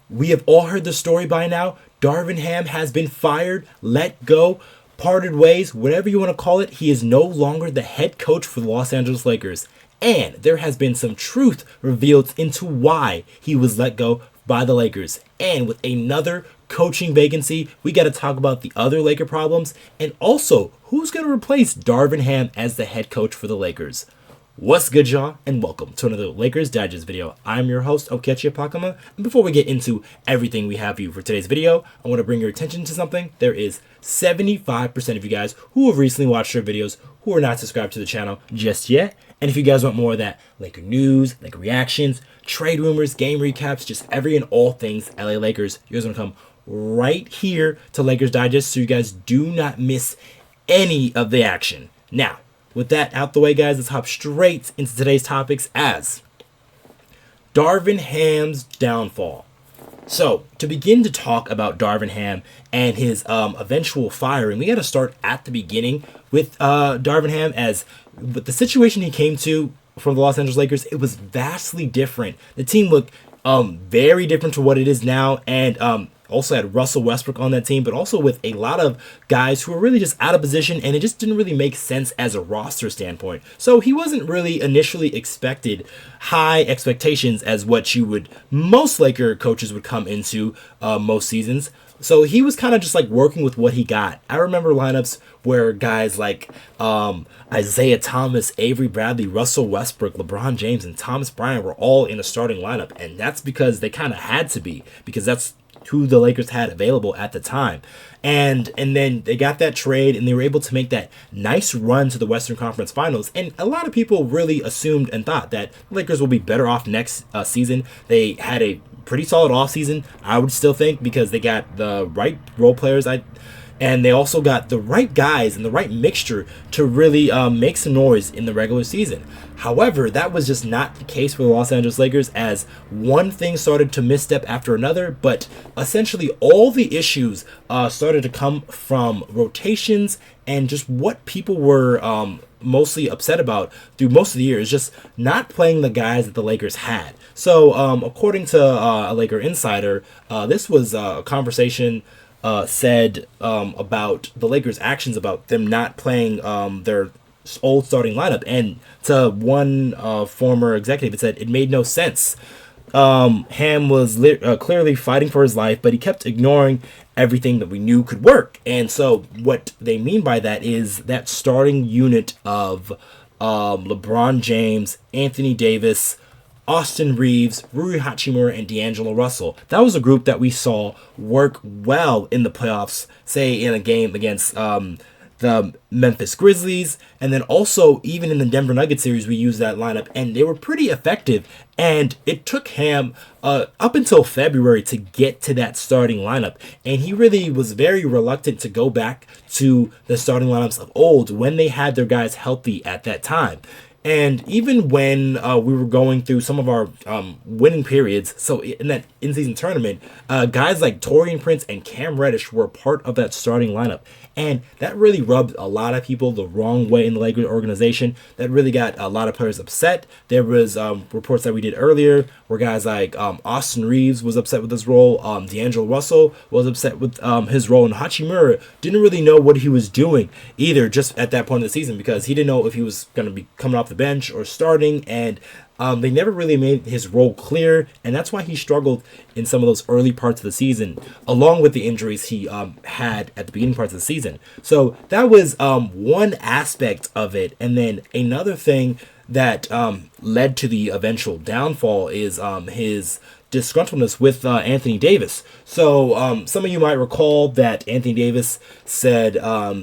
We have all heard the story by now. Darvin Ham has been fired, let go, parted ways, whatever you want to call it. He is no longer the head coach for the Los Angeles Lakers. And there has been some truth revealed into why he was let go by the Lakers. And with another coaching vacancy, we got to talk about the other Laker problems and also who's going to replace Darvin Ham as the head coach for the Lakers. What's good, y'all, and welcome to another Lakers Digest video. I'm your host, Okechi Apakama, and before we get into everything we have for you for today's video, I want to bring your attention to something. There is 75% of you guys who have recently watched our videos who are not subscribed to the channel just yet, and if you guys want more of that Laker news, Laker reactions, trade rumors, game recaps, just every and all things LA Lakers, you guys want to come right here to Lakers Digest so you guys do not miss any of the action. Now, with that out the way, guys, let's hop straight into today's topics as Darvin Ham's downfall. So, to begin to talk about Darvin Ham and his eventual firing, we got to start at the beginning with Darvin Ham, as with the situation he came to from the Los Angeles Lakers, it was vastly different. The team looked very different to what it is now, and also had Russell Westbrook on that team, but also with a lot of guys who were really just out of position, and it just didn't really make sense as a roster standpoint. So he wasn't really initially expected high expectations as what you would, most Laker coaches would come into most seasons. So he was kind of just like working with what he got. I remember lineups where guys like Isaiah Thomas, Avery Bradley, Russell Westbrook, LeBron James, and Thomas Bryant were all in a starting lineup, and that's because they kind of had to be, because that's who the Lakers had available at the time. And then they got that trade, and they were able to make that nice run to the Western Conference Finals. And a lot of people really assumed and thought that the Lakers will be better off next season. They had a pretty solid offseason, I would still think, because they got the right role players, and they also got the right guys and the right mixture to really make some noise in the regular season. However, that was just not the case for the Los Angeles Lakers, as one thing started to misstep after another, but essentially all the issues started to come from rotations and just what people were mostly upset about through most of the year is just not playing the guys that the Lakers had. So according to a Laker insider, this was a conversation said about the Lakers' actions, about them not playing their old starting lineup. And to one former executive, it said it made no sense. Ham was clearly fighting for his life, but he kept ignoring everything that we knew could work. And so what they mean by that is that starting unit of LeBron James, Anthony Davis, Austin Reaves, Rui Hachimura, and D'Angelo Russell. That was a group that we saw work well in the playoffs, say in a game against the Memphis Grizzlies, and then also even in the Denver Nuggets series, we used that lineup, and they were pretty effective. And it took Ham up until February to get to that starting lineup, and he really was very reluctant to go back to the starting lineups of old when they had their guys healthy at that time. And even when we were going through some of our winning periods, so in that in-season tournament, guys like Taurean Prince and Cam Reddish were part of that starting lineup. And that really rubbed a lot of people the wrong way in the Lakers organization. That really got a lot of players upset. There was reports that we did earlier where guys like Austin Reaves was upset with his role. D'Angelo Russell was upset with his role. And Hachimura didn't really know what he was doing either just at that point of the season, because he didn't know if he was going to be coming off the bench or starting. And they never really made his role clear, and that's why he struggled in some of those early parts of the season, along with the injuries he had at the beginning parts of the season. So that was one aspect of it. And then another thing that led to the eventual downfall is his disgruntledness with Anthony Davis. So some of you might recall that Anthony Davis said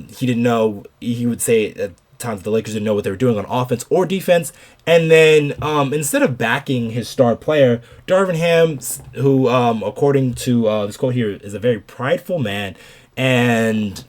he didn't know, he would say times the Lakers didn't know what they were doing on offense or defense. And then instead of backing his star player, Darvin Ham, who according to this quote here, is a very prideful man, and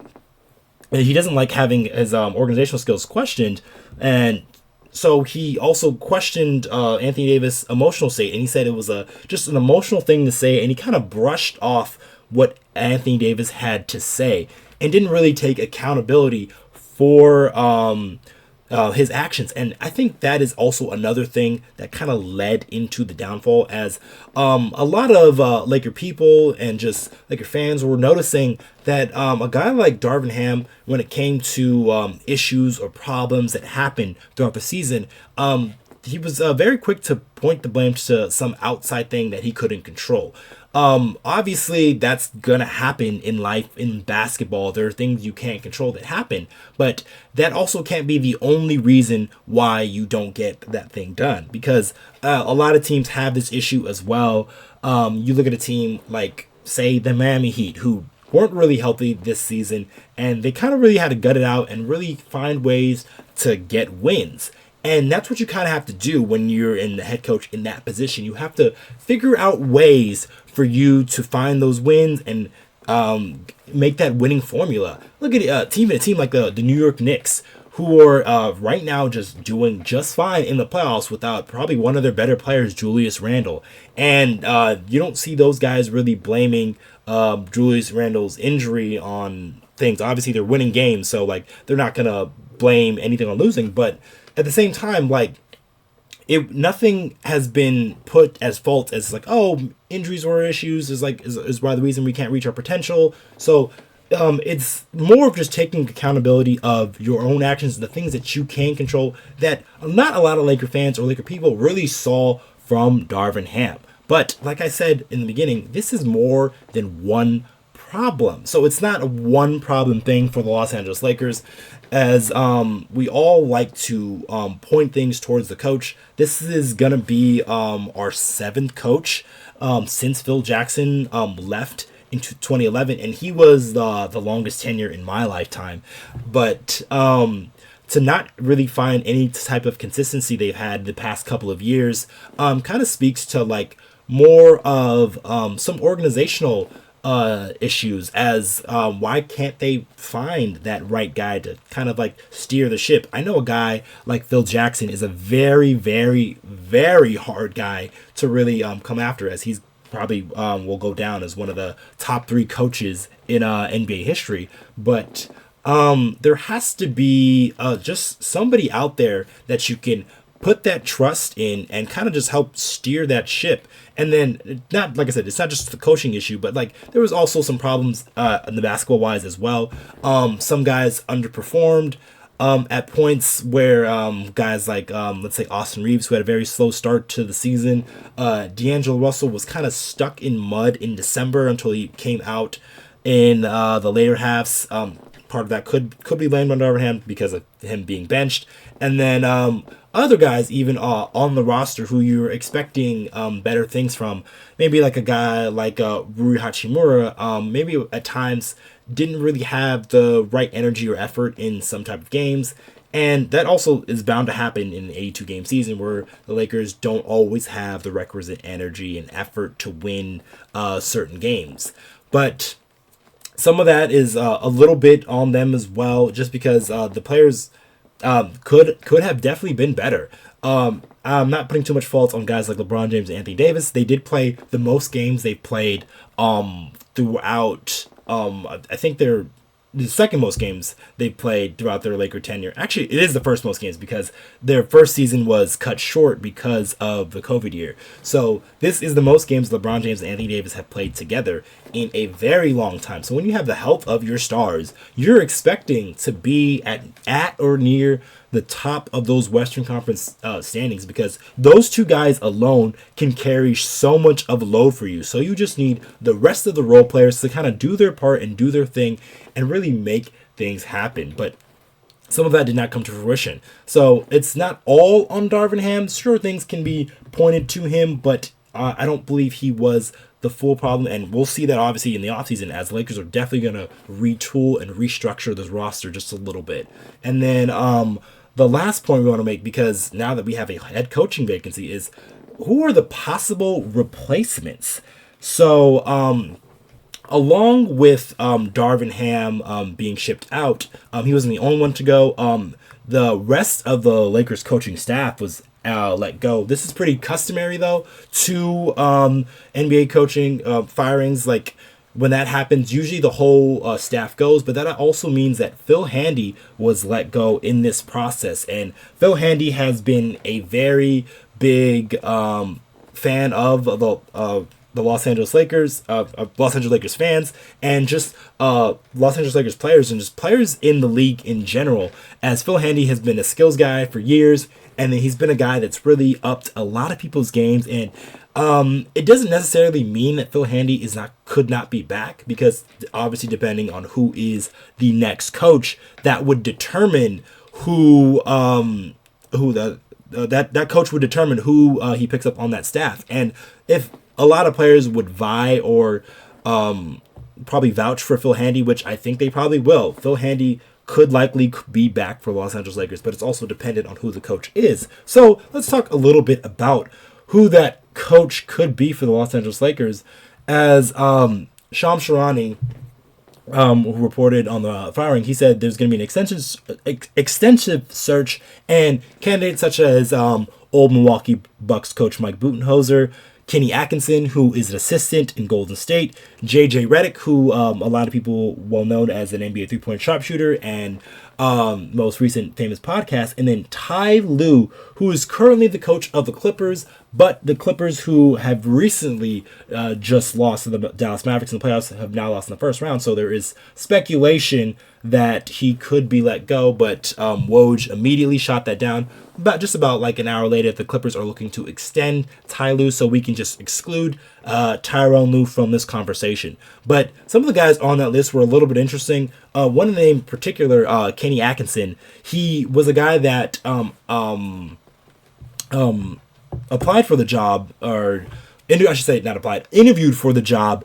he doesn't like having his organizational skills questioned. And so he also questioned Anthony Davis' emotional state, and he said it was just an emotional thing to say, and he kind of brushed off what Anthony Davis had to say and didn't really take accountability for his actions. And I think that is also another thing that kind of led into the downfall, as a lot of Laker people and just Laker fans were noticing that a guy like Darvin Ham, when it came to issues or problems that happened throughout the season, he was very quick to point the blame to some outside thing that he couldn't control. Obviously, that's gonna happen in life, in basketball. There are things you can't control that happen, but that also can't be the only reason why you don't get that thing done, because a lot of teams have this issue as well. You look at a team like, say, the Miami Heat, who weren't really healthy this season, and they kind of really had to gut it out and really find ways to get wins. And that's what you kind of have to do when you're in the head coach in that position. You have to figure out ways for you to find those wins and make that winning formula. Look at a team like the New York Knicks, who are right now just doing just fine in the playoffs without probably one of their better players, Julius Randle. And you don't see those guys really blaming Julius Randle's injury on things. Obviously, they're winning games, so like they're not going to blame anything on losing, but at the same time, like, nothing has been put as fault as like, oh, injuries or issues is why the reason we can't reach our potential. So it's more of just taking accountability of your own actions, the things that you can control, that not a lot of Laker fans or Laker people really saw from Darvin Ham. But like I said in the beginning, this is more than one problem. So it's not a one problem thing for the Los Angeles Lakers, as we all like to point things towards the coach. This is going to be our seventh coach since Phil Jackson left in 2011, and he was the longest tenure in my lifetime. But to not really find any type of consistency they've had the past couple of years kind of speaks to like more of some organizational issues, as why can't they find that right guy to kind of like steer the ship. I know a guy like Phil Jackson is a very, very, very hard guy to really come after, as he's probably will go down as one of the top 3 coaches in NBA history. But there has to be just somebody out there that you can put that trust in and kind of just help steer that ship. And then, not like I said, it's not just the coaching issue, but like there was also some problems in the basketball wise as well. Some guys underperformed at points where guys like let's say Austin Reaves, who had a very slow start to the season, D'Angelo Russell was kind of stuck in mud in December until he came out in the later halves. Part of that could be blamed on Darvin Ham because of him being benched, and then other guys even on the roster who you're expecting better things from, maybe like a guy like Rui Hachimura, maybe at times didn't really have the right energy or effort in some type of games. And that also is bound to happen in an 82-game season, where the Lakers don't always have the requisite energy and effort to win certain games. But some of that is a little bit on them as well, just because the players could have definitely been better. I'm not putting too much fault on guys like LeBron James and Anthony Davis. They did play the most games they've played throughout. I think they're the second most games they played throughout their Laker tenure. Actually, it is the first most games because their first season was cut short because of the COVID year. So this is the most games LeBron James and Anthony Davis have played together in a very long time. So when you have the health of your stars, you're expecting to be at or near the top of those Western Conference standings, because those two guys alone can carry so much of a load for you. So you just need the rest of the role players to kind of do their part and do their thing and really make things happen. But some of that did not come to fruition. So it's not all on Darvin Ham. Sure, things can be pointed to him, but I don't believe he was the full problem. And we'll see that obviously in the offseason, as the Lakers are definitely going to retool and restructure this roster just a little bit. And then the last point we want to make, because now that we have a head coaching vacancy, is who are the possible replacements? So along with Darvin Ham being shipped out, he wasn't the only one to go. The rest of the Lakers coaching staff was let go. This is pretty customary, though, to NBA coaching firings. Like, when that happens, usually the whole staff goes, but that also means that Phil Handy was let go in this process. And Phil Handy has been a very big fan of the Los Angeles Lakers, Los Angeles Lakers fans, and just Los Angeles Lakers players, and just players in the league in general, as Phil Handy has been a skills guy for years, and then he's been a guy that's really upped a lot of people's games. And it doesn't necessarily mean that Phil Handy could not be back, because obviously depending on who is the next coach, that would determine that coach would determine who he picks up on that staff. And if a lot of players would vie or probably vouch for Phil Handy, which I think they probably will, Phil Handy could likely be back for Los Angeles Lakers, but it's also dependent on who the coach is. So let's talk a little bit about who that coach could be for the Los Angeles Lakers, as Shams Charania, who reported on the firing, he said there's going to be an extensive search, and candidates such as old Milwaukee Bucks coach Mike Budenholzer, Kenny Atkinson, who is an assistant in Golden State, J.J. Redick, who a lot of people well known as an NBA three-point sharpshooter and most recent famous podcast, and then Ty Lue, who is currently the coach of the Clippers, but the Clippers, who have recently just lost to the Dallas Mavericks in the playoffs, have now lost in the first round. So there is speculation that he could be let go, but Woj immediately shot that down. About like an hour later, the Clippers are looking to extend Ty Lue, so we can just exclude Tyronn Lue from this conversation. But some of the guys on that list were a little bit interesting. One of them in particular, Kenny Atkinson. He was a guy that applied for the job, or interviewed for the job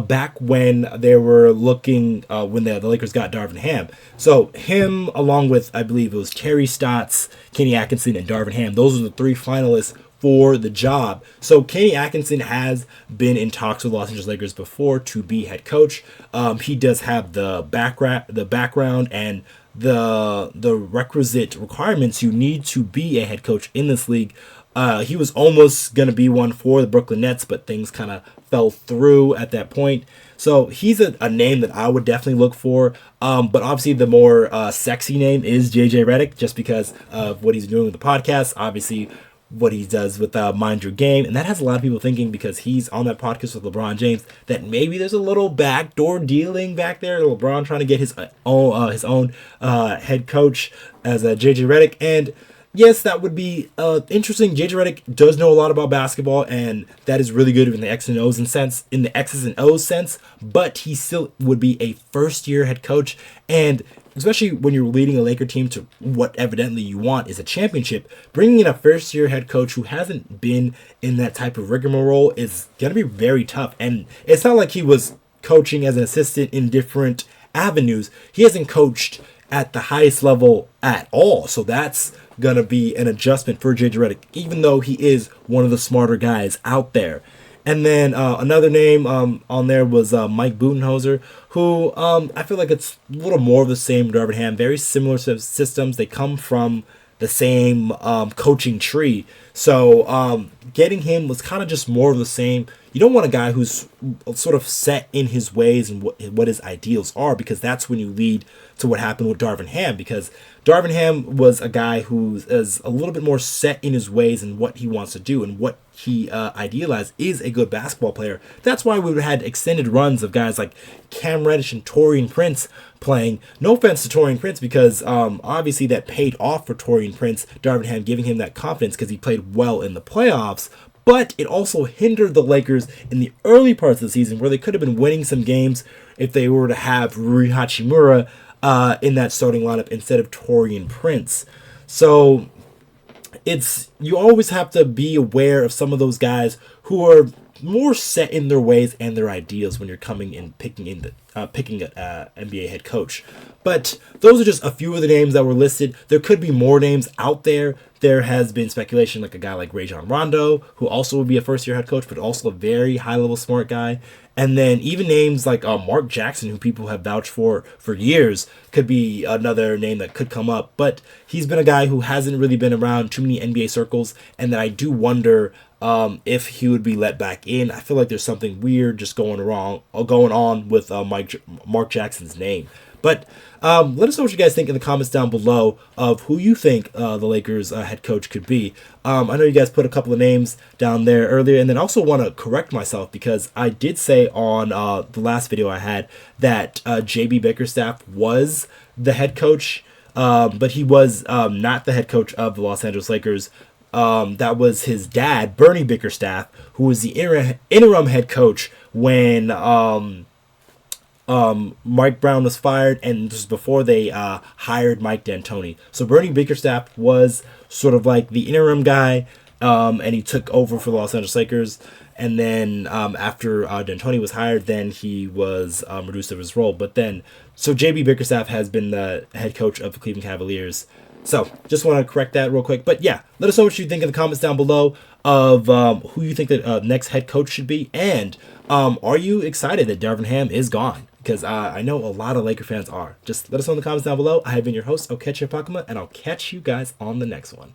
back when they were looking, when the Lakers got Darvin Ham. So him, along with, I believe it was Terry Stotts, Kenny Atkinson, and Darvin Ham, those are the three finalists for the job. So Kenny Atkinson has been in talks with Los Angeles Lakers before to be head coach. He does have the background and the requisite requirements you need to be a head coach in this league. He was almost going to be one for the Brooklyn Nets, but things kind of fell through at that point. So he's a name that I would definitely look for. But obviously the more sexy name is J.J. Redick, just because of what he's doing with the podcast. Obviously what he does with Mind Your Game. And that has a lot of people thinking, because he's on that podcast with LeBron James, that maybe there's a little backdoor dealing back there. LeBron trying to get his own head coach as J.J. Redick. And yes, that would be interesting. J.J. Redick does know a lot about basketball, and that is really good in the X's and O's sense, but he still would be a first-year head coach, and especially when you're leading a Laker team to what evidently you want is a championship, bringing in a first-year head coach who hasn't been in that type of rigmarole is going to be very tough. And it's not like he was coaching as an assistant in different avenues. He hasn't coached at the highest level at all, so that's going to be an adjustment for J.J. Redick, even though he is one of the smarter guys out there. And then another name on there was Mike Budenholzer, who I feel like it's a little more of the same Darvin Ham, very similar systems. They come from the same coaching tree. So getting him was kind of just more of the same. You don't want a guy who's sort of set in his ways and what his ideals are, because that's when you lead to what happened with Darvin Ham, because Darvin Ham was a guy who is a little bit more set in his ways and what he wants to do, and what he idealized is a good basketball player. That's why we've had extended runs of guys like Cam Reddish and Taurean Prince playing. No offense to Taurean Prince, because obviously that paid off for Taurean Prince, Darvin Ham giving him that confidence because he played well in the playoffs. But it also hindered the Lakers in the early parts of the season, where they could have been winning some games if they were to have Rui Hachimura in that starting lineup instead of Taurean Prince. So you always have to be aware of some of those guys who are more set in their ways and their ideals when you're coming and picking an NBA head coach. But those are just a few of the names that were listed. There could be more names out there. There has been speculation like a guy like Rajon Rondo, who also would be a first-year head coach, but also a very high-level smart guy. And then even names like Mark Jackson, who people have vouched for years, could be another name that could come up. But he's been a guy who hasn't really been around too many NBA circles, and that I do wonder if he would be let back in. I feel like there's something weird just going on with Mark Jackson's name. But let us know what you guys think in the comments down below of who you think the Lakers head coach could be. I know you guys put a couple of names down there earlier, and then also want to correct myself because I did say on the last video I had that JB Bickerstaff was the head coach, but he was not the head coach of the Los Angeles Lakers. That was his dad, Bernie Bickerstaff, who was the interim head coach when Mike Brown was fired, and this was before they hired Mike D'Antoni. So Bernie Bickerstaff was sort of like the interim guy, and he took over for the Los Angeles Lakers. And then after D'Antoni was hired, then he was reduced of his role. But then, so JB Bickerstaff has been the head coach of the Cleveland Cavaliers. So just want to correct that real quick. But yeah, let us know what you think in the comments down below of who you think the next head coach should be. And are you excited that Darvin Ham is gone? Because I know a lot of Laker fans are. Just let us know in the comments down below. I have been your host, Okechi Apakama, and I'll catch you guys on the next one.